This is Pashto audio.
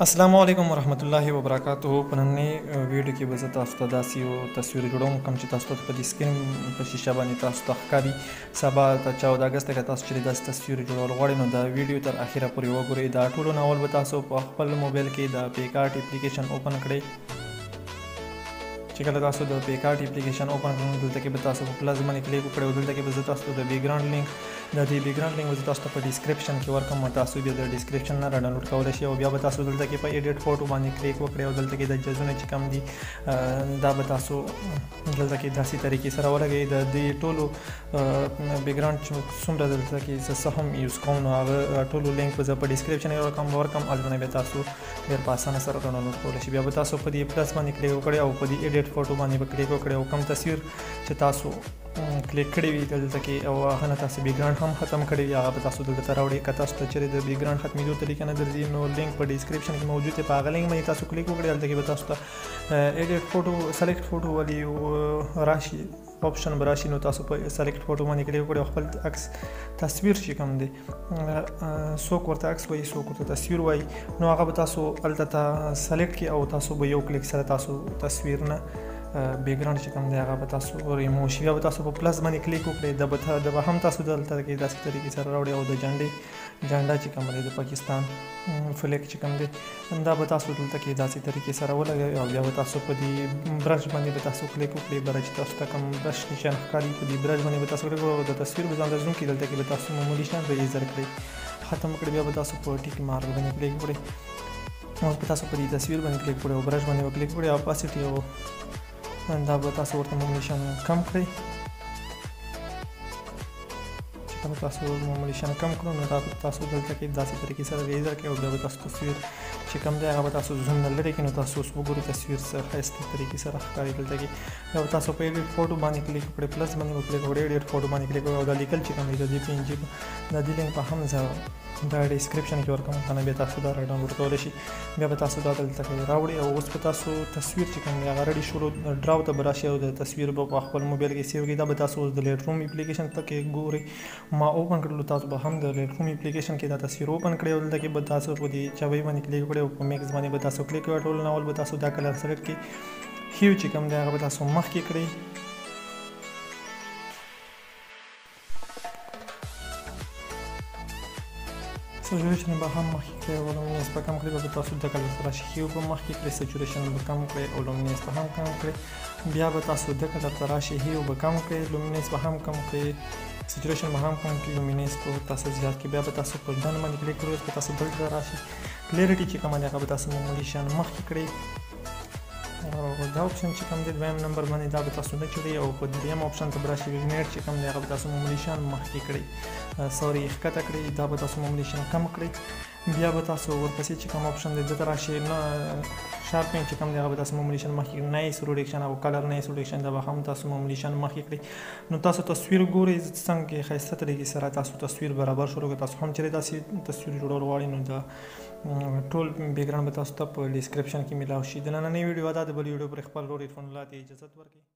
السلام علیکم ورحمت الله وبرکاتہ. په نننۍ ویډیو کې به زه تاسو ته داسې یو تصویر جوړوم کوم چې تاسو ته په دې سکرین په شیشه باندې تاسو ته ښکاري. سبا ته 14 اګست ته تاسو چې داسې تصویر جوړول غواړئ نو دا ویډیو تر اخره پورې وګورئ. دا ټولو ناول به تاسو په خپل موبایل کې د پیکارټ اپلیکیشن اوپن کړئ. چې کله تاسو د پیکارټ اپلیکیشن اوپن کړئ دلته کې به تاسو په پلس باندې کلیک وکړئ او دلته کې به زه تاسو ته د بیکګراوند لینک د دې بیکګراوند لینک به زه تاسو ته په ډسکرپشن کې ورکړم. تاسو بیا د ډسکرپشن نه راډاونلوډ کولی شئ او بیا به تاسو دلته کې په ایډیټ فوټو باندې کلیک وکړئ او دلته کې د جزونه چې کم دي دا به تاسو دلته کې داسې طریقې سره ولګئ. د دې ټولو بیکګراوند چې څومره دلته کې زه څه هم یوز کوم نو هغه ټولو لینک به زه په ډسکرپشن کې ورکړم هلته باندې بیا تاسو ډېر په اسانه سره راډاونلوډ کولی شئ. بیا به تاسو په دې پلس باندې کلیک وکړئ او په دې ایډیټ فوټو باندې به کلیک وکړئ او کوم تصویر چې تاسو کلیک کړی وي دلته کې او هغه نه تاسو بیکګراوند هم ختم کړی وي هغه به تاسو دلته راوړئ. که تاسو ته چېرې د بیکګراوند ختمېدو طریقه نه درځي نو لینک په ډسکرپشن کې موجود دی، په هغه لینک باندې تاسو کلیک وکړئ. هلته کې به تاسو ته ایډیټ فوټو سلیکټ فوټو والی راشي آپشن به راشي نو تاسو په سلیکټ فوټو باندې کلیک وکړئ او خپل عکس تصویر چې کوم دی څوک ورته عکس وایي څوک ورته تصویر وایي نو هغه به تاسو هلته ته سلیکټ کړئ او تاسو به یو کلیک سره تاسو تصویر نه بیکګراوند چې کوم دی هغه به تاسو ریموو شي. بیا به تاسو په پلس باندې کلیک وکړئ د به هم تاسو دلته کې داسې طریقې سره راوړئ او د جنډا چې کوم دی د پاکستان فلیګ چې کوم دی دا به تاسو دلته کې داسې طریقې سره ولګوئ او بیا به تاسو په دې برش باندې به تاسو کلیک وکړئ. برش چې تاسو ته کوم برش نشان ښکاري په دې برش باندې به تاسو کلیک وکړئ او د تصویر به ځان ته زوم کړئ. دلته کې به تاسو معمولي شان به ایزر کړئ ختم کړئ. بیا به تاسو په ټیک مارک باندې کلیک وکړئ او تاسو په دې تصویر باندې کلیک وکړئ او برش باندې به کلیک وکړئ اپاسټي او دا به تاسو ورته معمولي شان کم کړئ. چې کله تاسو معمولي شان کم کړو نو تاسو دلته کې داسې طریقې سره ریزر کړئ او بیا به تاسو تصویر چې کوم دی هغه به تاسو زوم نه لرې کړئ نو تاسو اوس وګورئ تصویر څه ښایسته طریقې سره ښکاري. دلته کې بیا به تاسو په ایډیټ فوټو باندې کلیک وکړئ پلس باندې به کلیک وکړئ ایډیټ فوټو باندې کلیک وکړئ او دا لیکل چې کوم دی د دې PNG د دې لینک په هم زه دا ډسکرپشن کې ورکوم کنه بیا تاسو دا راډاونلوډ کولی شئ. بیا به تاسو دا دلته کې راوړئ او اوس به تاسو تصویر چې کوم دی هغه ریډي شروع ډراو ته به راشئ او د تصویر به په خپل موبایل کې سیو کړئ. دا به تاسو اوس د لیټ روم اپلیکیشن ته کې ګورئ ما اوپن کړلو تاسو به هم د لیټ روم اپلیکیشن کې دا تصویر اوپن کړئ او دلته کې به تاسو په دې چوۍ باندې کلیک وکړئ او په میکس باندې به تاسو کلیک وکړئ. ټول ناول به تاسو دا کلر سلیکټ کړئ هیو چې کوم دی هغه به تاسو مخکې کړئ. سچوریشن به هم مخکې کړئ او لومینس به کم کړئ. به تاسو د کلر سره راشي هیو به مخکې کړئ سچوریشن به کم کړئ او لومینس به هم کم کړئ. بیا به تاسو د کلر ته راشي هیو به کم کړئ لومینس به هم کم کړئ سچوریشن به هم کم کړئ لومینس به تاسو زیات کړئ. بیا به تاسو په ډن باندې کلیک کړئ اوس به تاسو دلته راشي کلیریټي چې کومه دی هغه به تاسو معمولي شان مخکې کړئ او دا اپشن چې کوم دی دویم نمبر باندې دا به تاسو نه چړئ او په دریم اپشن ته به راشي ویګنیټ چې کوم دی هغه به تاسو معمولي شان مخکې کړئ سوري ښکته کړئ دا به تاسو معمولي شان کم کړئ. بیا به تاسو ورپسې چې کوم اپشن دی دلته راشي شارپینګ چې کوم دی هغه به تاسو معمولي شان مخکې کړئ. نایس روډیکشن او کلر نایس روډیکشن دا به هم تاسو معمولي شان مخکې کړئ. نو تاسو تصویر ګورئ څنګه ښایسته طریقې سره تاسو تصویر برابر شروع کړئ. تاسو هم چېرې داسې تصویر جوړول غواړئ نو دا ټول بیکګراوند به تاسو ته په ډسکرپشن کې میلاو شي. د نننۍ ویډیو دا د بلې ویډیو پر خپل ورور عرفان الله ته اجازت ورکړئ.